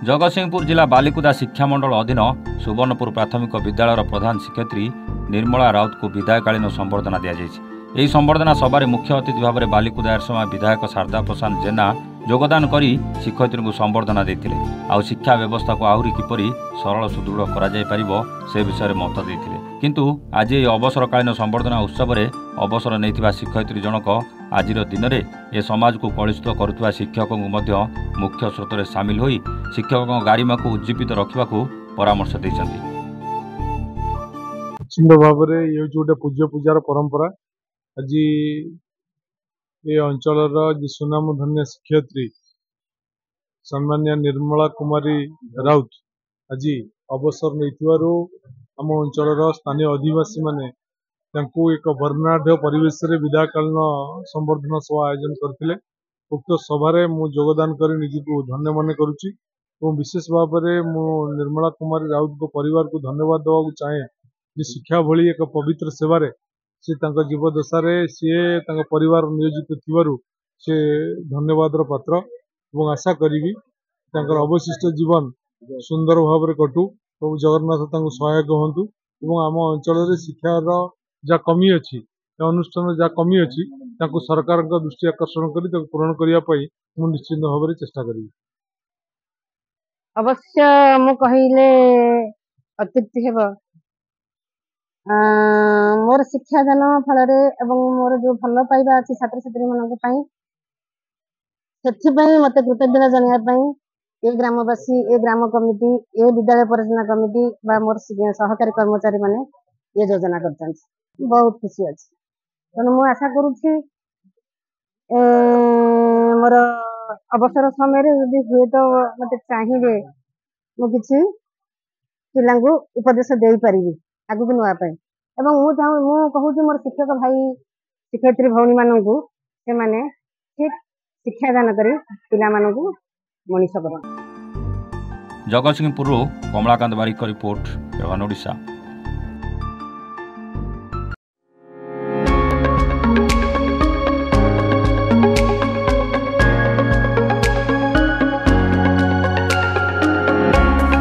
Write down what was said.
जगतसिंहपुर जिला बालिकुदा शिक्षा मंडल अधीन सुवर्णपुर प्राथमिक विद्यालय प्रधान शिक्षयित्री निर्मला राउत को विदायकालीन संबर्धना दि संबर्धना सभार मुख्य अतिथि भाव में बालिकुदा एरसमा विधायक शारदा प्रसाद जेना योगदान करी शिक्षयित्री को संबर्धना देते आउ शिक्षा व्यवस्था को आहरी किपरि सरल सुदृढ़ करा से विषय मत देते किंतु आज ये अवसरकालीन संबर्धना उत्सव में अवसर नहीं शिक्षयित्री जनक आज दिन में ए समाज को कलुषित करुवा शिक्षकों मुख्य स्रोत में सामिल हो शिक्षकों गारिमा को उज्जीवित रखा परामर्श देते निश्चित भाव में ये गोटे पूज्य पूजार परंपरा आज ये अंचल सुनाम धन्य शिक्षयित्री सम्मान्य निर्मला कुमारी राउत आज अवसर नहीं आम अंचल स्थानीय आदिवासी माने एक वर्णाढ़ परिवेश रे विदायकालीन संबर्धना सभा आयोजन करते उक्त सभार मु योगदान कर निजी धन्य मन करुच्ची विशेष भाव में मु निर्मला कुमारी राउत को परिवार को धन्यवाद देवा चाहे जे शिक्षा भली एक पवित्र सेवारे सी जीवदशा सी परिवार नियोजित थिबारु से धन्यवाद पात्र और आशा करी अवशिष्ट जीवन सुंदर भाव में कटू प्रभु जगन्नाथ सहायक हूँ और आम अंचल शिक्षार जहाँ कमी अच्छी अनुष्ठान जहाँ कमी अच्छी सरकार दृष्टि आकर्षण कर पूरण करने निश्चित भाव में चेष्टा करी अवश्य मु कहले अत्युक्ति हेब मोर शिक्षादान फल मोर जो भल पाइबा अच्छी छात्र छात्री मान मत कृतज्ञता जनाया ए ग्रामवासी ए ग्राम कमिटी ए विद्यालय परिचालना कमिटी बा मोर सहकारी कर्मचारी माने ये योजना कर बहुत खुशी अच्छी तेणु मु आशा करुच्ची मोर अवसर समय हुए तो मत चाहिए मुझे पिला उपदेश दे पारि आगु को नापी एवं कहूँ मोर शिक्षक भाई शिक्षयित्री भौणी मानू से माने ठीक शिक्षादान कर पिला मनीष कर जगतसिंहपुर कमलाकांत बारिक रिपोर्ट एवं ओडिशा।